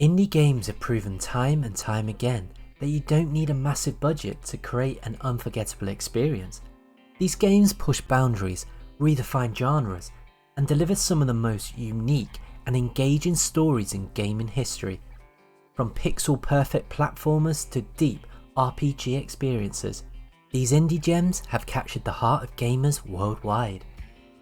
Indie games have proven time and time again that you don't need a massive budget to create an unforgettable experience. These games push boundaries, redefine genres, and deliver some of the most unique and engaging stories in gaming history. From pixel perfect platformers to deep RPG experiences, these indie gems have captured the heart of gamers worldwide.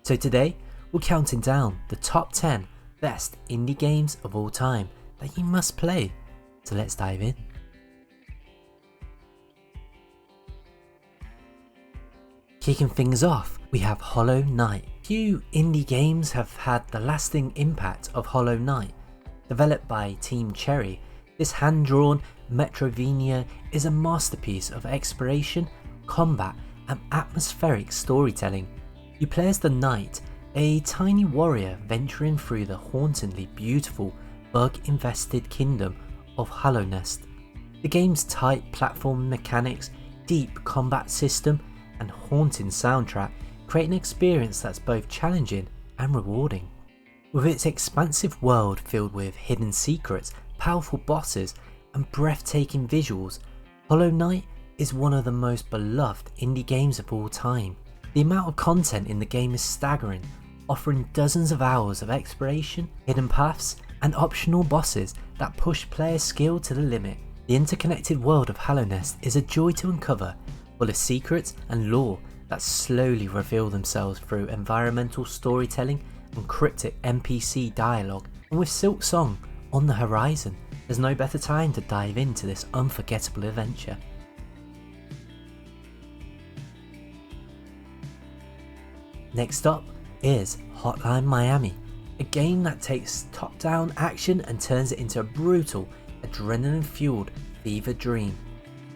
So today, we're counting down the top 10 best indie games of all time that you must play. So let's dive in. Kicking things off, we have Hollow Knight. Few indie games have had the lasting impact of Hollow Knight. Developed by Team Cherry, this hand-drawn Metroidvania is a masterpiece of exploration, combat, and atmospheric storytelling. You play as the knight, a tiny warrior venturing through the hauntingly beautiful, bug-infested kingdom of Hallownest. The game's tight platform mechanics, deep combat system, and haunting soundtrack create an experience that's both challenging and rewarding. With its expansive world filled with hidden secrets, powerful bosses, and breathtaking visuals, Hollow Knight is one of the most beloved indie games of all time. The amount of content in the game is staggering, offering dozens of hours of exploration, hidden paths, and optional bosses that push players' skill to the limit. The interconnected world of Hallownest is a joy to uncover, full of secrets and lore that slowly reveal themselves through environmental storytelling and cryptic NPC dialogue. And with Silk Song on the horizon, there's no better time to dive into this unforgettable adventure. Next up is Hotline Miami, a game that takes top-down action and turns it into a brutal, adrenaline-fueled fever dream.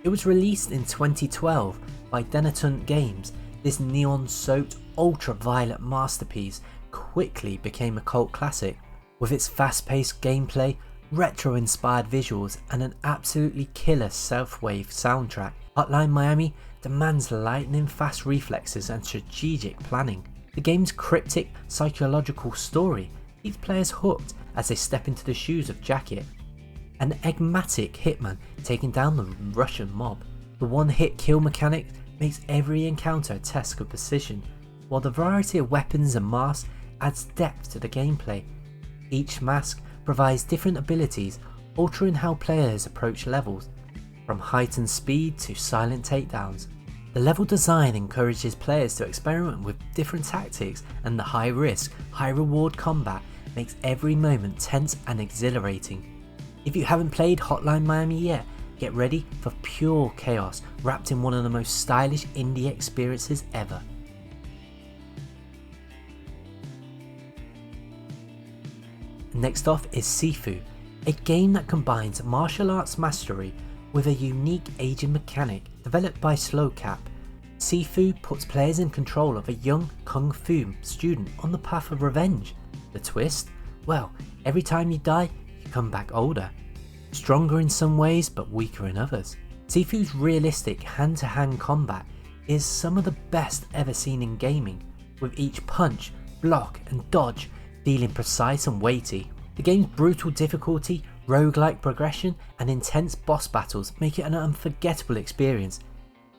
It was released in 2012 by Denatunt Games. This neon-soaked, ultra-violent masterpiece quickly became a cult classic. With its fast-paced gameplay, retro-inspired visuals, and an absolutely killer self-wave soundtrack, Hotline Miami demands lightning-fast reflexes and strategic planning. The game's cryptic, psychological story keeps players hooked as they step into the shoes of Jacket, an enigmatic hitman taking down the Russian mob. The one-hit kill mechanic makes every encounter a test of precision, while the variety of weapons and masks adds depth to the gameplay. Each mask provides different abilities, altering how players approach levels, from heightened speed to silent takedowns. The level design encourages players to experiment with different tactics, and the high-risk, high-reward combat makes every moment tense and exhilarating. If you haven't played Hotline Miami yet, get ready for pure chaos wrapped in one of the most stylish indie experiences ever. Next off is Sifu, a game that combines martial arts mastery with a unique aging mechanic. Developed by Slowcap, Sifu puts players in control of a young kung fu student on the path of revenge. The twist? Well, every time you die, you come back older. Stronger in some ways, but weaker in others. Sifu's realistic hand-to-hand combat is some of the best ever seen in gaming, with each punch, block, and dodge feeling precise and weighty. The game's brutal difficulty, roguelike progression, and intense boss battles make it an unforgettable experience.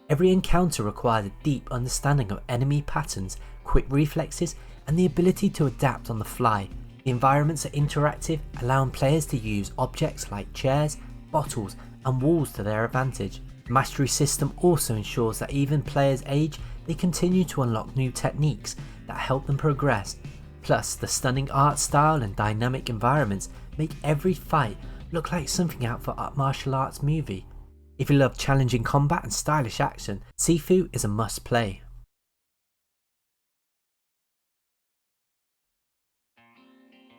Every encounter requires a deep understanding of enemy patterns, quick reflexes, and the ability to adapt on the fly. The environments are interactive, allowing players to use objects like chairs, bottles, and walls to their advantage. The mastery system also ensures that even players age, they continue to unlock new techniques that help them progress. Plus, the stunning art style and dynamic environments make every fight look like something out for a martial arts movie. If you love challenging combat and stylish action, Sifu is a must play.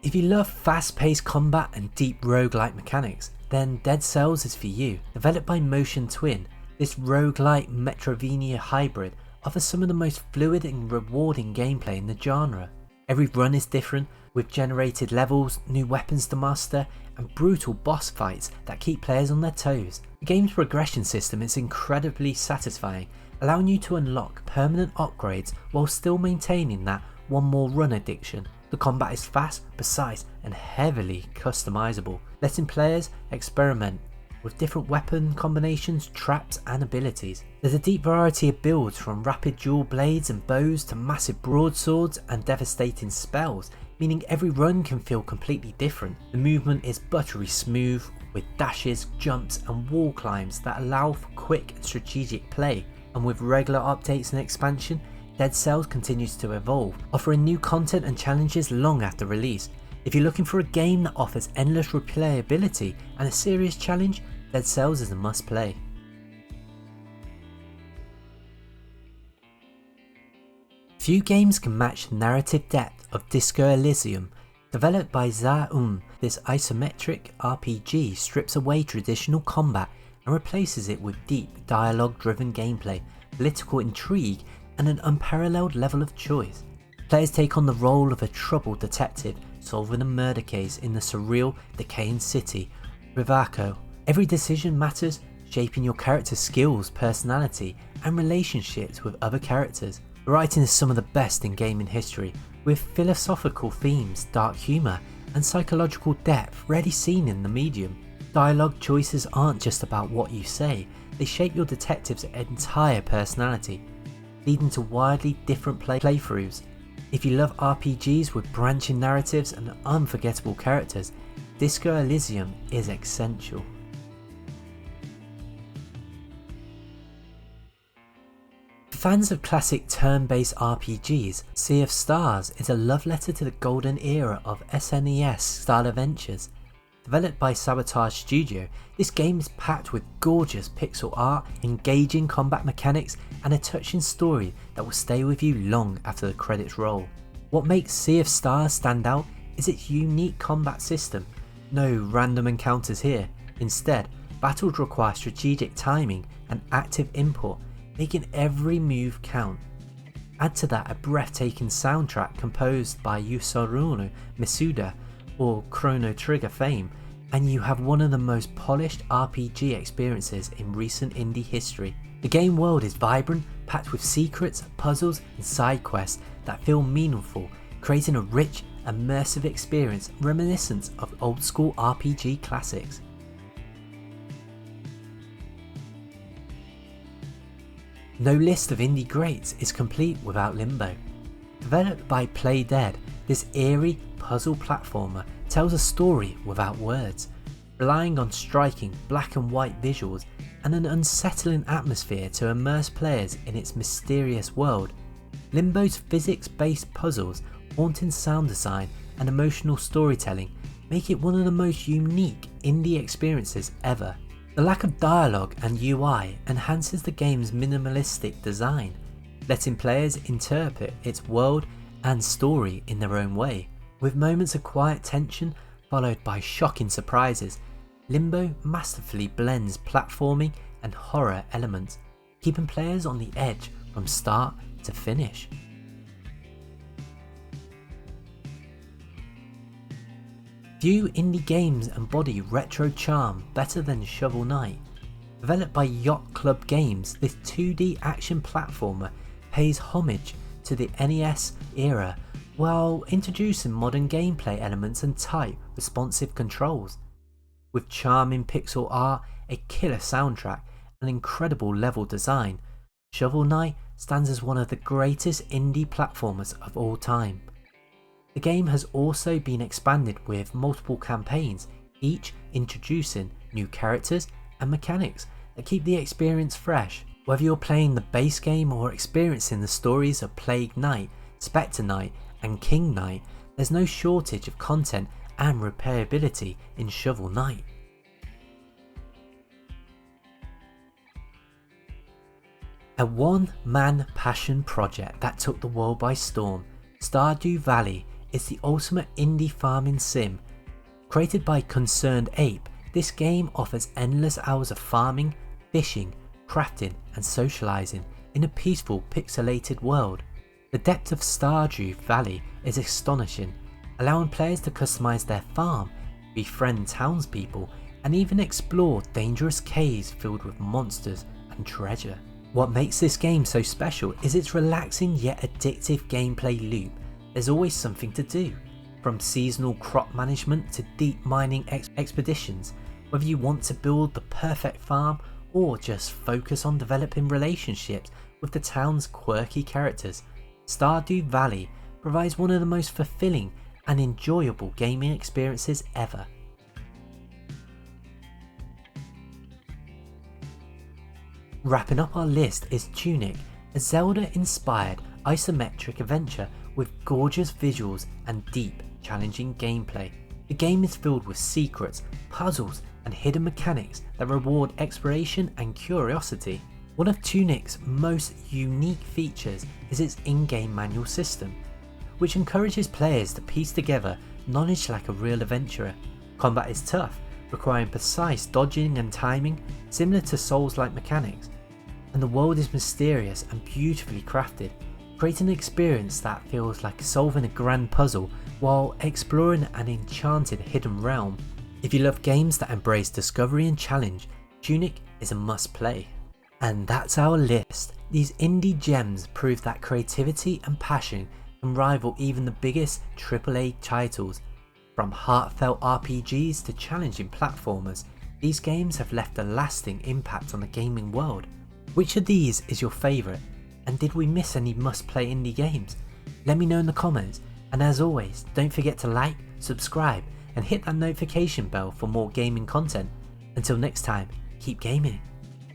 If you love fast-paced combat and deep roguelike mechanics, then Dead Cells is for you. Developed by Motion Twin, this roguelike Metroidvania hybrid offers some of the most fluid and rewarding gameplay in the genre. Every run is different, with generated levels, new weapons to master, and brutal boss fights that keep players on their toes. The game's progression system is incredibly satisfying, allowing you to unlock permanent upgrades while still maintaining that one more run addiction. The combat is fast, precise and heavily customizable, letting players experiment with different weapon combinations, traps and abilities. There's a deep variety of builds, from rapid dual blades and bows to massive broadswords and devastating spells, meaning every run can feel completely different. The movement is buttery smooth, with dashes, jumps and wall climbs that allow for quick and strategic play, and with regular updates and expansion, Dead Cells continues to evolve, offering new content and challenges long after release. If you're looking for a game that offers endless replayability and a serious challenge, Dead Cells is a must play. Few games can match the narrative depth of Disco Elysium. Developed by Za, this isometric RPG strips away traditional combat and replaces it with deep dialogue-driven gameplay, political intrigue and an unparalleled level of choice. Players take on the role of a troubled detective solving a murder case in the surreal, decaying city, Rivako. Every decision matters, shaping your character's skills, personality and relationships with other characters. The writing is some of the best in gaming history, with philosophical themes, dark humour and psychological depth rarely seen in the medium. Dialogue choices aren't just about what you say, they shape your detective's entire personality, leading to widely different playthroughs. If you love RPGs with branching narratives and unforgettable characters, Disco Elysium is essential. For fans of classic turn-based RPGs, Sea of Stars is a love letter to the golden era of SNES style adventures. Developed by Sabotage Studio, this game is packed with gorgeous pixel art, engaging combat mechanics and a touching story that will stay with you long after the credits roll. What makes Sea of Stars stand out is its unique combat system. No random encounters here. Instead, battles require strategic timing and active input, making every move count. Add to that a breathtaking soundtrack composed by Yusarunu Misuda or Chrono Trigger fame, and you have one of the most polished RPG experiences in recent indie history. The game world is vibrant, packed with secrets, puzzles and side quests that feel meaningful, creating a rich, immersive experience reminiscent of old school RPG classics. No list of indie greats is complete without Limbo. Developed by Playdead, this eerie puzzle platformer tells a story without words, relying on striking black and white visuals and an unsettling atmosphere to immerse players in its mysterious world. Limbo's physics-based puzzles, haunting sound design and emotional storytelling make it one of the most unique indie experiences ever. The lack of dialogue and UI enhances the game's minimalistic design, letting players interpret its world and story in their own way. With moments of quiet tension followed by shocking surprises, Limbo masterfully blends platforming and horror elements, keeping players on the edge from start to finish. Few indie games embody retro charm better than Shovel Knight. Developed by Yacht Club Games, this 2D action platformer pays homage to the NES era while introducing modern gameplay elements and tight, responsive controls. With charming pixel art, a killer soundtrack and incredible level design, Shovel Knight stands as one of the greatest indie platformers of all time. The game has also been expanded with multiple campaigns, each introducing new characters and mechanics that keep the experience fresh. Whether you're playing the base game or experiencing the stories of Plague Knight, Spectre Knight and King Knight, there's no shortage of content and replayability in Shovel Knight. A one-man passion project that took the world by storm, Stardew Valley is the ultimate indie farming sim. Created by Concerned Ape, this game offers endless hours of farming, fishing, crafting and socializing in a peaceful pixelated world. The depth of Stardew Valley is astonishing, allowing players to customize their farm, befriend townspeople and even explore dangerous caves filled with monsters and treasure. What makes this game so special is its relaxing yet addictive gameplay loop. there's always something to do, from seasonal crop management to deep mining expeditions. Whether you want to build the perfect farm or just focus on developing relationships with the town's quirky characters, Stardew Valley provides one of the most fulfilling and enjoyable gaming experiences ever. Wrapping up our list is Tunic, a Zelda-inspired isometric adventure with gorgeous visuals and deep, challenging gameplay. The game is filled with secrets, puzzles, and hidden mechanics that reward exploration and curiosity. One of Tunic's most unique features is its in-game manual system, which encourages players to piece together knowledge like a real adventurer. Combat is tough, requiring precise dodging and timing, similar to Souls-like mechanics, and the world is mysterious and beautifully crafted, creating an experience that feels like solving a grand puzzle while exploring an enchanted hidden realm. If you love games that embrace discovery and challenge, Tunic is a must-play. And that's our list. These indie gems prove that creativity and passion can rival even the biggest AAA titles. From heartfelt RPGs to challenging platformers, these games have left a lasting impact on the gaming world. Which of these is your favourite? And did we miss any must-play indie games? Let me know in the comments, and as always, don't forget to like, subscribe, and hit that notification bell for more gaming content. Until next time, keep gaming.